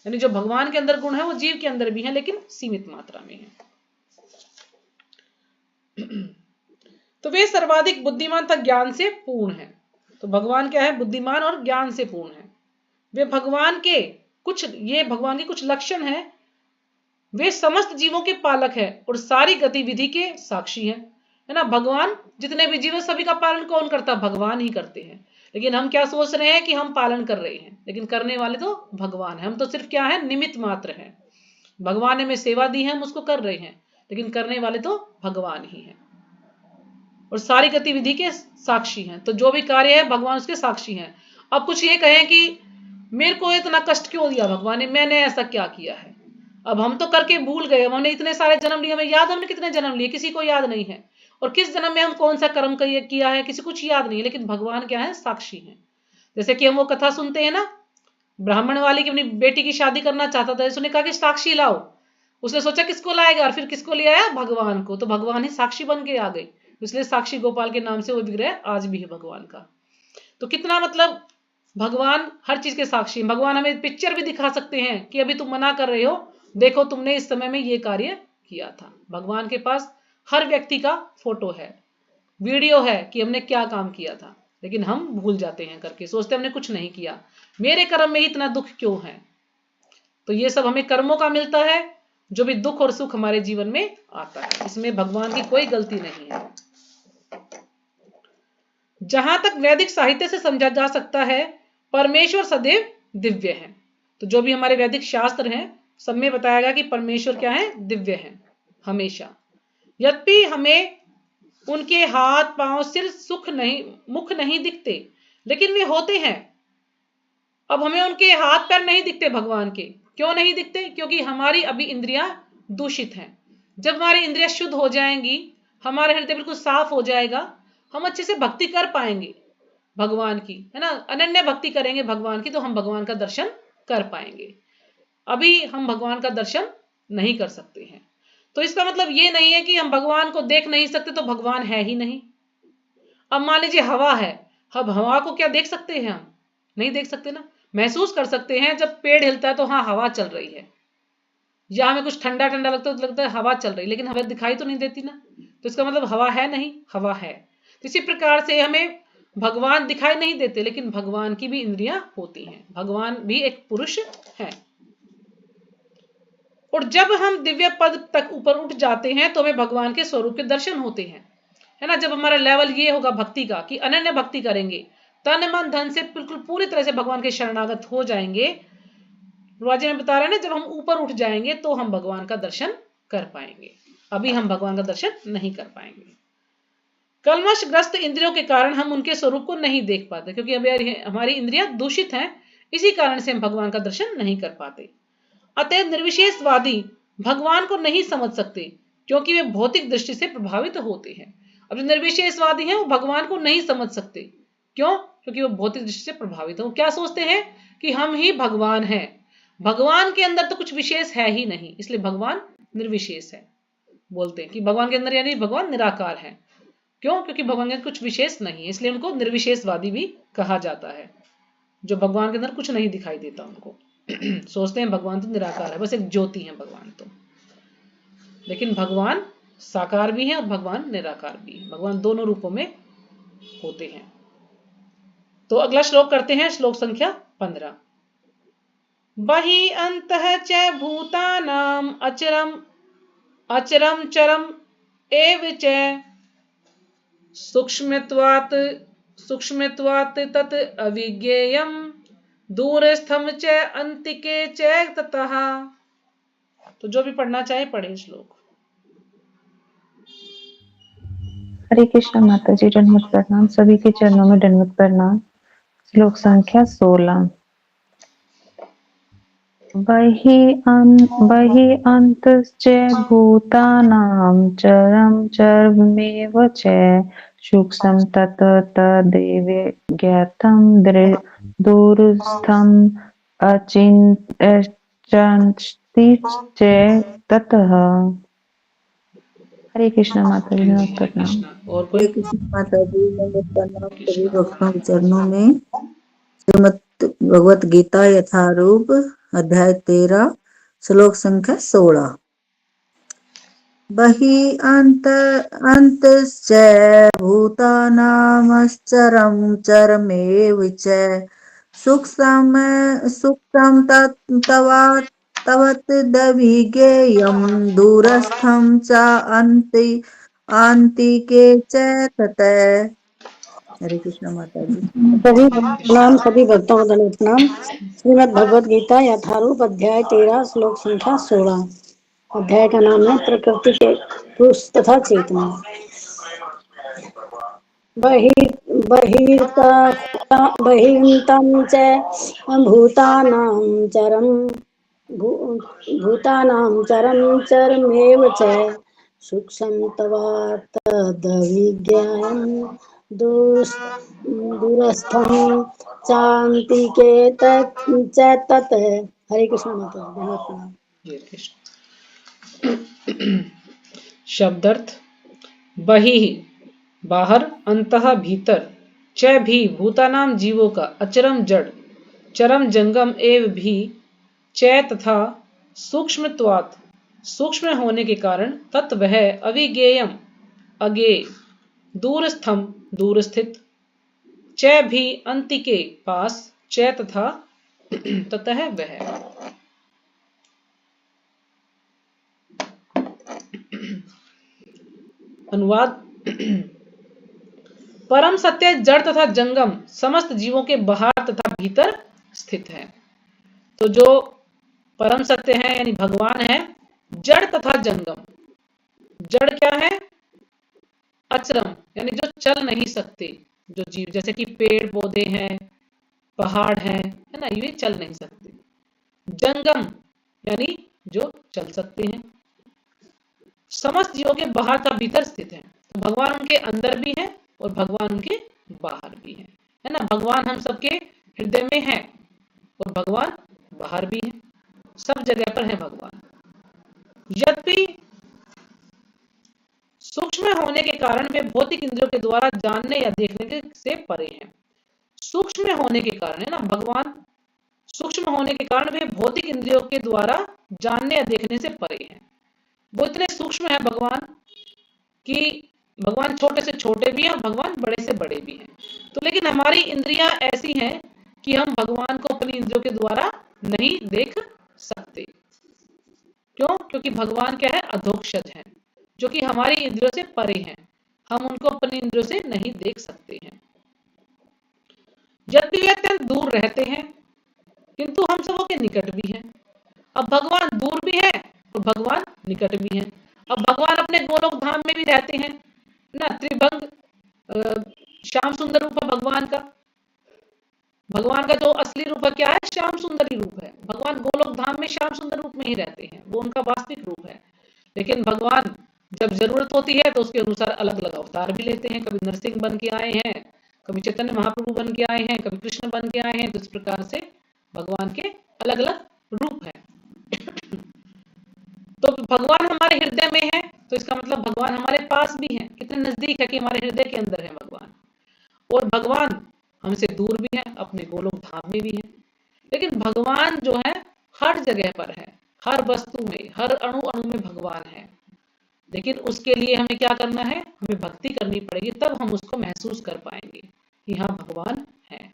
यानी जो भगवान के अंदर गुण है वो जीव के अंदर भी है लेकिन सीमित मात्रा में है। तो वे सर्वाधिक बुद्धिमान तथा ज्ञान से पूर्ण है। तो भगवान क्या है? बुद्धिमान और ज्ञान से पूर्ण है। वे भगवान के कुछ लक्षण हैं। वे समस्त जीवों के पालक हैं और सारी गतिविधि के साक्षी हैं, है ना। भगवान जितने भी जीव सभी का पालन कौन करता? भगवान ही करते हैं। लेकिन हम क्या सोच रहे हैं कि हम पालन कर रहे हैं, लेकिन करने वाले तो भगवान है, हम तो सिर्फ क्या है? निमित्त मात्र है। भगवान ने हमें सेवा दी है, हम उसको कर रहे हैं, लेकिन करने वाले तो भगवान ही हैं और सारी गतिविधि के साक्षी हैं। तो जो भी कार्य है भगवान उसके साक्षी हैं। अब कुछ ये कहें कि मेरे को इतना कष्ट क्यों दिया भगवान ने, मैंने ऐसा क्या किया है। अब हम तो करके भूल गए, हमने इतने सारे जन्म लिए, हमें याद, हमने कितने जन्म लिए, किसी को याद नहीं है। और किस जन्म में हम कौन सा कर्म किया है, किसी कुछ याद नहीं है, लेकिन भगवान क्या है, साक्षी हैं। जैसे कि हम वो कथा सुनते हैं ना, ब्राह्मण वाली की अपनी बेटी की शादी करना चाहता था, उसने कहा कि साक्षी लाओ। उसने सोचा किसको लाएगा, और फिर किसको ले आया, भगवान को। तो भगवान ही साक्षी बन के आ गई, इसलिए साक्षी गोपाल के नाम से वो विग्रह आज भी है भगवान का। तो कितना मतलब भगवान हर चीज के साक्षी हैं। भगवान हमें पिक्चर भी दिखा सकते हैं कि अभी तुम मना कर रहे हो, देखो तुमने इस समय में ये कार्य किया था। भगवान के पास हर व्यक्ति का फोटो है, वीडियो है कि हमने क्या काम किया था, लेकिन हम भूल जाते हैं करके, सोचते हमने कुछ नहीं किया, मेरे कर्म में इतना दुख क्यों है। तो ये सब हमें कर्मों का मिलता है, जो भी दुख और सुख हमारे जीवन में आता है, इसमें भगवान की कोई गलती नहीं है। जहां तक वैदिक साहित्य से समझा जा सकता है, परमेश्वर सदैव दिव्य है। तो जो भी हमारे वैदिक शास्त्र हैं, सब में बताया गया कि परमेश्वर क्या है, दिव्य है हमेशा। यद्यपि हमें उनके हाथ पांव सिर मुख नहीं दिखते, लेकिन वे होते हैं। अब हमें उनके हाथ पैर नहीं दिखते भगवान के, क्यों नहीं दिखते, क्योंकि हमारी अभी इंद्रियां दूषित हैं। जब हमारी इंद्रियां शुद्ध हो जाएंगी, हमारा हृदय बिल्कुल साफ हो जाएगा, हम अच्छे से भक्ति कर पाएंगे भगवान की, है ना, अनन्य भक्ति करेंगे भगवान की, तो हम भगवान का दर्शन कर पाएंगे। अभी हम भगवान का दर्शन नहीं कर सकते हैं। तो इसका मतलब ये नहीं है कि हम भगवान को देख नहीं सकते तो भगवान है ही नहीं। अब मान लीजिए हवा है, अब हवा को क्या देख सकते हैं, हम नहीं देख सकते ना, महसूस कर सकते हैं। जब पेड़ हिलता है तो हाँ हवा चल रही है, या हमें कुछ ठंडा ठंडा लगता है तो लगता है हवा चल रही, लेकिन हमें दिखाई तो नहीं देती ना, तो इसका मतलब हवा है नहीं, हवा है। तो इसी प्रकार से हमें भगवान दिखाई नहीं देते, लेकिन भगवान की भी इंद्रियां होती हैं, भगवान भी एक पुरुष है। और जब हम दिव्य पद तक ऊपर उठ जाते हैं तो हमें भगवान के स्वरूप के दर्शन होते हैं, है ना। जब हमारा लेवल ये होगा भक्ति का कि अनन्य भक्ति करेंगे, तन मन धन से बिल्कुल पूरी तरह से भगवान के शरणागत हो जाएंगे, राजे में बता रहे हैं ना, जब हम ऊपर उठ जाएंगे तो हम भगवान का दर्शन कर पाएंगे। अभी हम भगवान का दर्शन नहीं कर पाएंगे। कल्मशग्रस्त इंद्रियों के कारण हम उनके स्वरूप को नहीं देख पाते, क्योंकि अभी हमारी इंद्रियां दूषित हैं, इसी कारण से हम भगवान का दर्शन नहीं कर पाते। अतः निर्विशेषवादी भगवान को नहीं समझ सकते, क्योंकि वे भौतिक दृष्टि से प्रभावित होते हैं। अब जो निर्विशेषवादी हैं वो भगवान को नहीं समझ सकते, क्यों, क्योंकि वो भौतिक दृष्टि से प्रभावित है। वो क्या सोचते हैं कि हम ही भगवान हैं, भगवान के अंदर तो कुछ विशेष है ही नहीं, इसलिए भगवान निर्विशेष है। बोलते हैं कि भगवान के अंदर यानी भगवान निराकार है, क्यों, क्योंकि भगवान के कुछ विशेष नहीं है, इसलिए उनको निर्विशेषवादी भी कहा जाता है। जो भगवान के अंदर कुछ नहीं दिखाई देता उनको सोचते हैं भगवान तो निराकार है, बस एक ज्योति है भगवान तो, लेकिन भगवान साकार भी है और भगवान निराकार भी है, भगवान दोनों रूपों में होते हैं। तो अगला श्लोक करते हैं, श्लोक संख्या 15। बहि अंतः च भूतानाम अचरम चरम एव च सूक्ष्मत्वात् तत् अविज्ञेयम् दूरस्थम च अंतिके च ततः। तो जो भी पढ़ना चाहे पढ़े श्लोक। हरे कृष्ण माता जी, दंडवत प्रणाम, सभी के चरणों में दंडवत प्रणाम। श्लोक संख्या 16। बहि अन्तश्च भूतानां चरं चरमेव च सूक्ष्मं तदेव ज्ञातं दूरस्थं अचिन्त्यं च ततः। हरे कृष्ण माता जी, प्रणाम। और हरे कृष्ण माता जी, प्रणाम सभी भक्तों के चरणों में। श्रीमद् भगवत गीता यथारूप अध्याय 13 श्लोक संख्या 16। बहि अन्तश्च भूतानामश्चरं चरमेव च सूक्ष्मं तवत्तदविज्ञेयं दूरस्थं च अन्तिके च ततः। हरे कृष्ण माता जी। सभी प्रणाम, सभी भक्तों को दंडवत प्रणाम। श्रीमद् भगवत गीता यथारूप अध्याय 13 श्लोक संख्या 16। अध्याय का नाम है प्रकृति के पुरुष तथा चेतना। बहिर्तं च भूतानां चरमेव च सूक्ष्मं तवात्तद्विज्ञानं दूरस्थं चान्तिके च तत्। हरे कृष्ण माता धन्यवाद। हरे कृष्ण। शब्दार्थ बहि बाहर, अंतः भीतर, च भी भूतानाम जीवों का, अचरम जड़, चरम जंगम एव भी, च तथा, सूक्ष्मत्वात् सूक्ष्म होने के कारण, तत् वह, अविज्ञेयम अज्ञेय, दूरस्थम दूर स्थित, च भी अंतिके पास, च तथा ततः वह। अनुवाद। परम सत्य जड़ तथा जंगम समस्त जीवों के बाहर तथा भीतर स्थित है। तो जो परम सत्य है यानी भगवान है, जड़ तथा जंगम। जड़ क्या है? अचरम यानी जो चल नहीं सकते, जो जीव जैसे कि पेड़ पौधे हैं, पहाड़ हैं, है ना, ये चल नहीं सकते। जंगम यानी जो चल सकते हैं। समस्त जीवों के बाहर का भीतर स्थित है। तो भगवान उनके अंदर भी है और भगवान उनके बाहर भी है ना। भगवान हम सबके हृदय में है और भगवान बाहर भी है, सब जगह पर है भगवान। यद्यपि सूक्ष्म होने के कारण वे भौतिक इंद्रियों के द्वारा जानने या देखने से परे हैं। सूक्ष्म होने के कारण, है ना, भगवान सूक्ष्म होने के कारण वे भौतिक इंद्रियों के द्वारा जानने या देखने से परे हैं। वो इतने सूक्ष्म है भगवान कि भगवान छोटे से छोटे भी हैं और भगवान बड़े से बड़े भी हैं। तो लेकिन हमारी इंद्रियां ऐसी हैं कि हम भगवान को अपनी इंद्रियों के द्वारा नहीं देख सकते। क्यों? क्योंकि भगवान क्या है? अधोक्षज है, जो कि हमारी इंद्रियों से परे हैं। हम उनको अपनी इंद्रियों से नहीं देख सकते हैं। यद्यपि वे अत्यंत दूर रहते हैं, किंतु हम सबों के निकट भी हैं। अब भगवान दूर भी है और भगवान निकट भी है। अब भगवान अपने गोलोक धाम में भी रहते हैं ना। त्रिभंग श्याम सुंदर रूप है भगवान का। भगवान का जो असली रूप है क्या है? श्याम सुंदरी रूप है। भगवान गोलोक धाम में श्याम सुंदर रूप में ही रहते हैं, वो उनका वास्तविक रूप है। लेकिन भगवान जब जरूरत होती है तो उसके अनुसार अलग अलग अवतार भी लेते हैं। कभी नरसिंह बन के आए हैं, कभी चैतन्य महाप्रभु बन के आए हैं, कभी कृष्ण बन के आए हैं। तो इस प्रकार से भगवान के अलग अलग रूप हैं। तो भगवान हमारे हृदय में है, तो इसका मतलब भगवान हमारे पास भी है। कितने नजदीक है कि हमारे हृदय के अंदर है भगवान। और भगवान हमसे दूर भी है, अपने गोलोक धाम में भी है। लेकिन भगवान जो है हर जगह पर है, हर वस्तु में, हर अणु अणु में भगवान है। लेकिन उसके लिए हमें क्या करना है? हमें भक्ति करनी पड़ेगी, तब हम उसको महसूस कर पाएंगे कि हाँ भगवान है।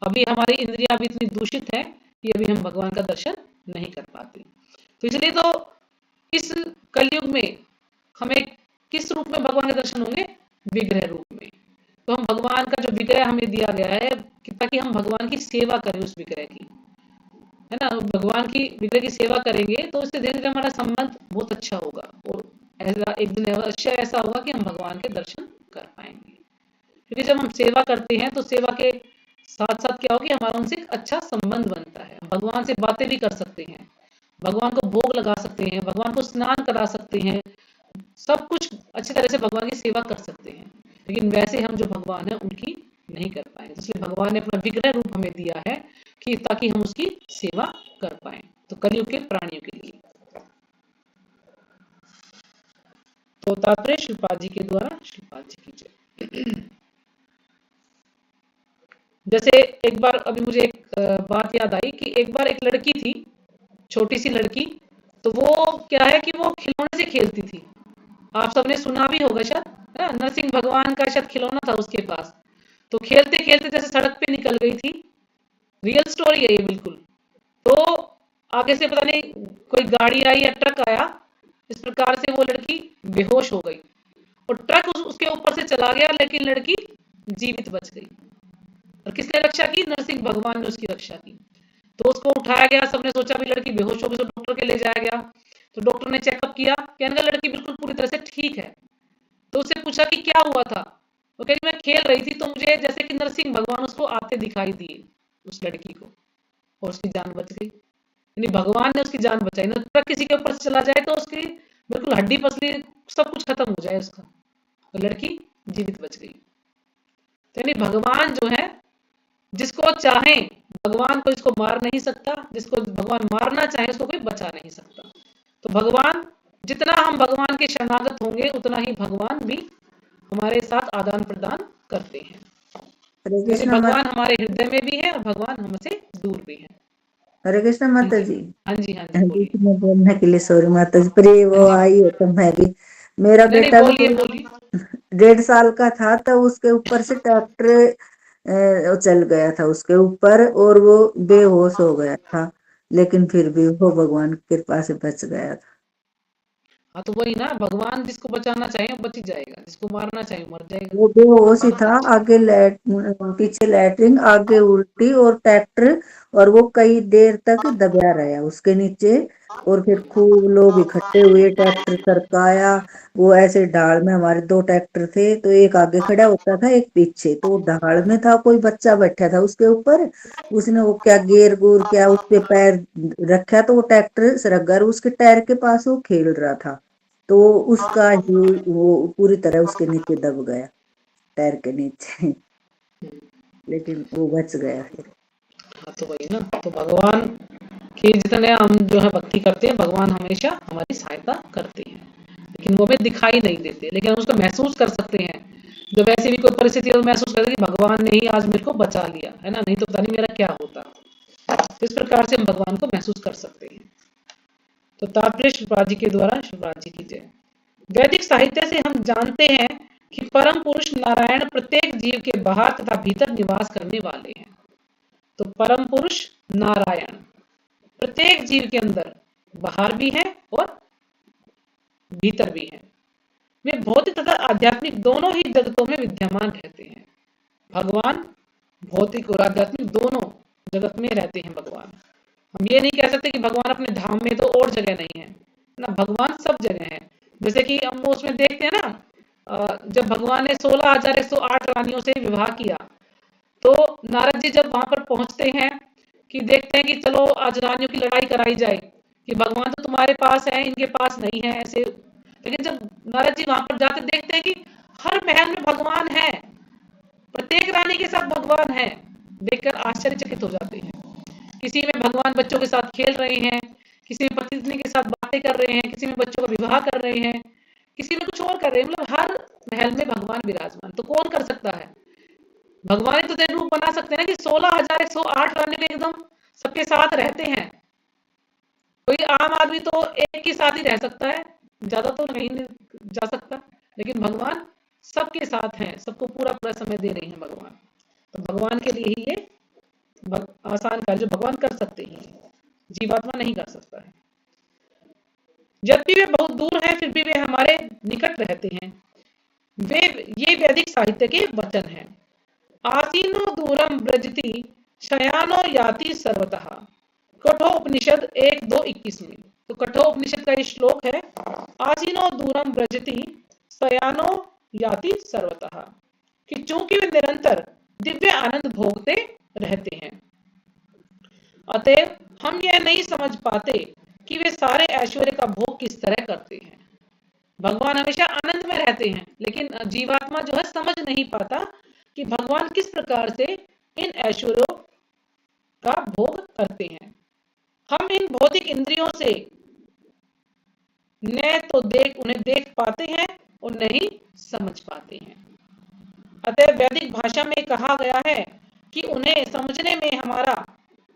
अभी हमारी इंद्रियां भी इतनी दूषित है कि अभी हम भगवान का दर्शन नहीं कर पाते। तो इसलिए तो इस कलयुग में हमें किस रूप में भगवान के दर्शन होंगे? विग्रह रूप में। तो हम भगवान का जो विग्रह हमें दिया गया है, ताकि हम भगवान की सेवा करें उस विग्रह की, है ना। भगवान की विग्रह की सेवा करेंगे तो इससे धीरे धीरे हमारा संबंध बहुत अच्छा होगा और ऐसा एक दिन अवश्य ऐसा होगा कि हम भगवान के दर्शन कर पाएंगे। क्योंकि जब हम सेवा करते हैं तो सेवा के साथ साथ क्या होगी? हमारा उनसे एक अच्छा संबंध बनता है। भगवान से बातें भी कर सकते हैं, भगवान को भोग लगा सकते हैं, भगवान को स्नान करा सकते हैं, सब कुछ अच्छी तरह से भगवान की सेवा कर सकते हैं। लेकिन वैसे हम जो भगवान है उनकी नहीं कर पाएंगे। इसलिए भगवान ने अपना विग्रह रूप हमें दिया है कि ताकि हम उसकी सेवा कर पाए। तो कलयुग के प्राणियों के लिए तो तात्पर्य श्रीपाद जी के द्वारा। श्रीपाद जी की जय। जैसे एक बार अभी मुझे एक बात याद आई कि एक बार एक लड़की थी, छोटी सी लड़की। तो वो क्या है कि वो खिलौने से खेलती थी। आप सबने सुना भी होगा शायद, है ना, नरसिंह भगवान का शायद खिलौना था उसके पास। तो खेलते खेलते जैसे सड़क पे निकल गई थी। रियल स्टोरी है ये बिल्कुल। तो आगे से पता नहीं कोई गाड़ी आई या ट्रक आया, इस प्रकार से वो लड़की बेहोश हो गई और ट्रक उसके ऊपर से चला गया, लेकिन लड़की जीवित बच गई। और किसने रक्षा की? नरसिंह भगवान ने उसकी रक्षा की। तो उसको उठाया गया, सबने सोचा भी लड़की बेहोश हो गई, तो डॉक्टर के ले जाया गया। तो डॉक्टर ने चेकअप किया, कहने लगा लड़की बिल्कुल पूरी तरह से ठीक है। तो उससे पूछा कि क्या हुआ था? वो कह रही मैं खेल रही थी तो मुझे जैसे कि नरसिंह भगवान उसको आते दिखाई दिए उस लड़की को, और उसकी जान बच गई। यानी भगवान ने उसकी जान बचाई। ना ट्रक किसी के ऊपर से चला जाए तो उसकी बिल्कुल हड्डी पसली सब कुछ खत्म हो जाए उसका, और लड़की जीवित बच गई। तो यानी भगवान जो है, जिसको चाहे भगवान को इसको मार नहीं सकता, जिसको भगवान मारना चाहे उसको कोई बचा नहीं सकता। तो भगवान, जितना हम भगवान के शरणागत होंगे उतना ही भगवान भी हमारे साथ आदान प्रदान करते हैं। हरे यानी कृष्ण भगवान हमारे हृदय में भी है और भगवान हमसे दूर भी है। हरे कृष्ण हाँ माता जी, जी। हाँ जी, हाँ जी, हाँ जी, बोलिए। मैं बोलने के लिए सॉरी माता जी, पर ये हाँ वो जी, आई है तो मैं भी, मेरा नहीं नहीं, बेटा भी बोलिए कोई बोलिए। 1.5 साल का था तो उसके ऊपर से ट्रैक्टर चल गया था उसके ऊपर, और वो बेहोश हो गया था, लेकिन फिर भी वो भगवान की कृपा से बच गया था। हाँ तो वही ना, भगवान जिसको बचाना चाहे वो बच ही जाएगा, जिसको मारना चाहे वो मर जाएगा। वो बेहोश ही था, आगे पीछे लैटरिन, आगे उल्टी और ट्रैक्टर, और वो कई देर तक दबा रहा उसके नीचे। और फिर खूब लोग इकट्ठे हुए, ट्रैक्टर सरकाया। वो ऐसे ढाल में, हमारे 2 ट्रैक्टर थे तो एक आगे खड़ा होता था एक पीछे, तो वो ढाल में था, कोई बच्चा बैठा था उसके ऊपर, उसने वो क्या गेर गुर क्या उस पे पैर रखा, तो वो ट्रैक्टर सरक गया, और उसके टायर के पास वो खेल रहा था, तो उसका ही वो पूरी तरह उसके नीचे दब गया, पैर के नीचे। लेकिन वो बच गया फिर। हाँ तो वही ना, तो भगवान की जितने हम जो है भक्ति करते हैं, भगवान हमेशा हमारी सहायता करते हैं, लेकिन वो हमें दिखाई नहीं देते, लेकिन हम उसको महसूस कर सकते हैं। जब ऐसी भी कोई परिस्थिति हो तो महसूस करते हैं कि भगवान ने ही आज मेरे को बचा लिया है ना, नहीं तो पता नहीं मेरा क्या होता। इस प्रकार से हम भगवान को महसूस कर सकते हैं। तो तात्पर्य शिवराज जी के द्वारा, शिवराज जी की जय। वैदिक साहित्य से हम जानते हैं कि परम पुरुष नारायण प्रत्येक जीव के बाहर तथा भीतर निवास करने वाले हैं। तो परम पुरुष नारायण प्रत्येक जीव के अंदर बाहर भी है और भीतर भी है। वे भौतिक तथा आध्यात्मिक दोनों ही जगतों में विद्यमान रहते हैं। भगवान भौतिक और आध्यात्मिक दोनों जगत में रहते हैं। भगवान, हम ये नहीं कह सकते कि भगवान अपने धाम में तो और जगह नहीं है ना, भगवान सब जगह है। जैसे कि हम उसमें देखते हैं ना, जब भगवान ने 16,108 रानियों से विवाह किया, तो नारद जी जब वहां पर पहुंचते हैं कि देखते हैं कि चलो आज रानियों की लड़ाई कराई जाए, कि भगवान तो तुम्हारे पास है इनके पास नहीं है ऐसे। लेकिन जब नारद जी वहां पर जाते देखते हैं कि हर महल में भगवान है, प्रत्येक रानी के साथ भगवान है, देखकर आश्चर्यचकित हो जाते हैं। किसी में भगवान बच्चों के साथ खेल रहे हैं, किसी में पति पत्नी के साथ बातें कर रहे हैं, किसी में बच्चों का विवाह कर रहे हैं, किसी में कुछ और कर रहे हैं। मतलब हर महल में भगवान विराजमान। तो कौन कर सकता है? भगवान ही तो रूप बना सकते हैं ना, कि 16,108 रानी में एकदम सबके साथ रहते हैं। कोई आम आदमी तो एक के साथ ही रह सकता है, ज्यादा तो नहीं जा सकता, लेकिन भगवान सबके साथ हैं, सबको पूरा पूरा समय दे रहे हैं भगवान। तो भगवान के लिए ही ये आसान कार्य जो भगवान कर सकते हैं, जीवात्मा नहीं कर सकता है। जब भी वे बहुत दूर हैं फिर भी वे हमारे निकट रहते हैं। वे ये वैदिक साहित्य के वचन हैं। आसीनो दूरम ब्रजति शयानो याति सर्वतः। कठोपनिषद 1:2-21 में। तो कठोपनिषद का ये श्लोक है, आसीनो दूरम ब्रजति शयानो याति सर्वतः, कि चूंकि वे निरंतर दिव्य आनंद भोगते रहते हैं, अतएव हम यह नहीं समझ पाते कि वे सारे ऐश्वर्य का भोग किस तरह करते हैं। भगवान हमेशा आनंद में रहते हैं, लेकिन जीवात्मा जो है समझ नहीं पाता कि भगवान किस प्रकार से इन ऐश्वर्यों का भोग करते हैं। हम इन भौतिक इंद्रियों से न तो उन्हें देख पाते हैं और न ही समझ पाते हैं। अतः वैदिक भाषा में कहा गया है कि उन्हें समझने में हमारा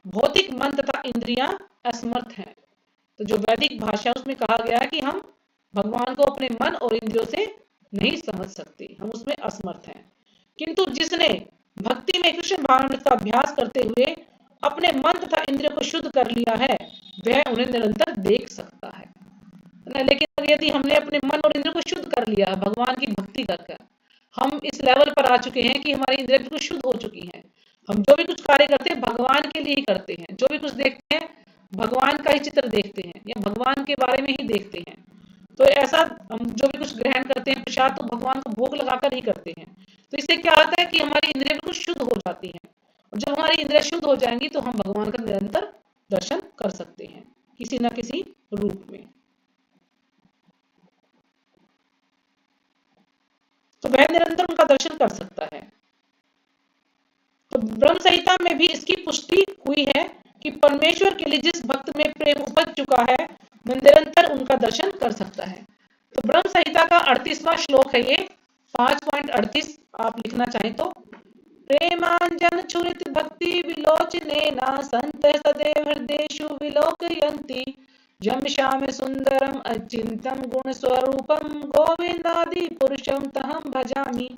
भौतिक मन तथा इंद्रियां असमर्थ हैं। तो जो वैदिक भाषा उसमें कहा गया है कि हम भगवान को अपने मन और इंद्रियों से नहीं समझ सकते, हम उसमें असमर्थ हैं। किंतु जिसने भक्ति में कृष्ण भावना का अभ्यास करते हुए अपने मन तथा इंद्रियों को शुद्ध कर लिया है, वह उन्हें निरंतर देख सकता है ना। लेकिन यदि हमने अपने मन और इंद्रियों को शुद्ध कर लिया है भगवान की भक्ति कर, हम इस लेवल पर आ चुके हैं कि हमारी इंद्रियां बिल्कुल शुद्ध हो चुकी हैं। हम जो भी कुछ कार्य करते हैं भगवान के लिए ही करते हैं, जो भी कुछ देखते हैं भगवान का ही चित्र देखते हैं या भगवान के बारे में ही देखते हैं। तो ऐसा हम जो भी कुछ ग्रहण करते हैं प्रसाद तो भगवान को भोग लगाकर ही करते हैं। तो इससे क्या होता है कि हमारी इंद्रियां बिल्कुल शुद्ध हो जाती हैं, और जब हमारी इंद्रियां शुद्ध हो जाएंगी तो हम भगवान का निरंतर दर्शन कर सकते हैं किसी न किसी रूप में। तो वह निरंतर उनका दर्शन कर सकता है। तो ब्रह्म संहिता में भी इसकी पुष्टि हुई है कि परमेश्वर के लिए जिस भक्त में प्रेम उपज चुका है वह निरंतर उनका दर्शन कर सकता है। तो ब्रह्म संहिता का 38वां श्लोक है ये, 5.38 आप लिखना चाहें तो। प्रेमांजन छुरित भक्ति विलोचनेना संतः सदैव हृदयेषु विलोकयन्ति यं श्याम सुंदरम अचिंतम गुण स्वरूपम गोविंदादि पुरुषम तहम भजामि।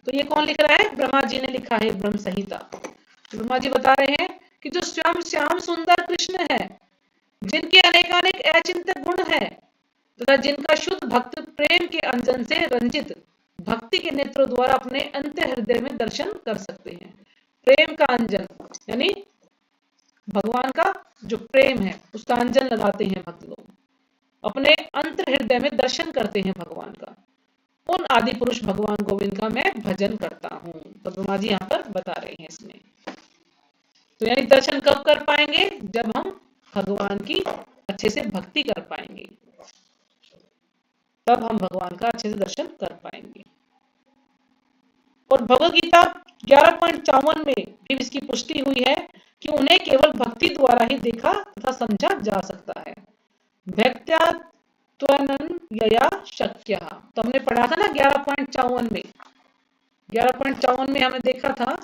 तो ये कौन लिख रहा है? ब्रह्मा जी ने लिखा है ब्रह्म संहिता। ब्रह्मा जी बता रहे हैं कि जो स्वयं श्याम सुंदर कृष्ण है, जिनके अनेकानेक अचिंत्य गुण है तथा जिनका शुद्ध भक्त प्रेम के अंजन से रंजित भक्ति के नेत्रों द्वारा अपने अंत हृदय में दर्शन कर सकते हैं। प्रेम का अंजन यानी भगवान का जो प्रेम है उसका अंजन लगाते हैं भक्त लोग, अपने अंत हृदय में दर्शन करते हैं भगवान का। उन आदि पुरुष भगवान गोविंद का मैं भजन करता हूँ। तो ब्रह्मा जी यहाँ पर बता रहे हैं इसमें। तो यानी दर्शन कब कर पाएंगे? जब हम भगवान की अच्छे से भक्ति कर पाएंगे, तब हम भगवान का अच्छे से दर्शन कर पाएंगे। और भगवद गीता 11.54 में भी इसकी पुष्टि हुई है कि उन्हें केवल भक्ति द्वारा ही देखा तथा समझा जा सकता है। भक्त्या त्वनन्यया शक्य। तो हमने पढ़ा था ना 11.54 में, 11.54 में हमने देखा था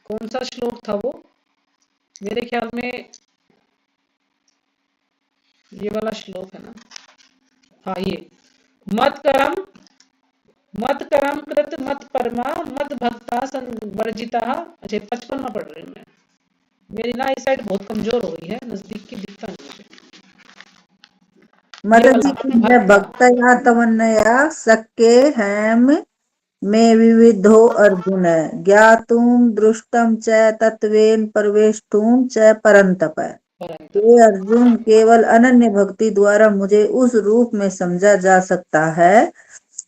कौन सा श्लोक था वो, मेरे ख्याल में ये वाला श्लोक है ना। हाँ ये मत करम कृत मत परमा मत भक्ता संवर्जिता। अच्छा 55 में पढ़ रही हूँ मैं, मेरी ना इस साइड बहुत कमजोर हो गई है, नजदीक की दिखता नहीं मुझे। मदन जी की भक्तया तवन्नया शक्य हैम में विविधो अर्जुन ज्ञातुम दृष्टम च तत्वेन प्रवेष्टुम च परंतप। ये अर्जुन केवल अनन्य भक्ति द्वारा मुझे उस रूप में समझा जा सकता है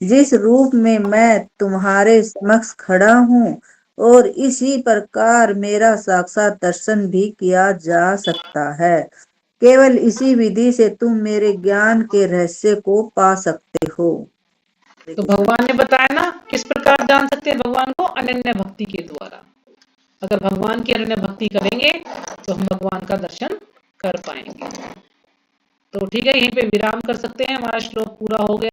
जिस रूप में मैं तुम्हारे समक्ष खड़ा हूँ, और इसी प्रकार मेरा साक्षात दर्शन भी किया जा सकता है। केवल इसी विधि से तुम मेरे ज्ञान के रहस्य को पा सकते हो। तो भगवान ने बताया ना किस प्रकार जान सकते हैं भगवान को? अनन्य भक्ति के द्वारा। अगर भगवान की अनन्य भक्ति करेंगे तो हम भगवान का दर्शन कर पाएंगे। तो ठीक है, यहीं पे विराम कर सकते हैं, हमारा श्लोक पूरा हो गया।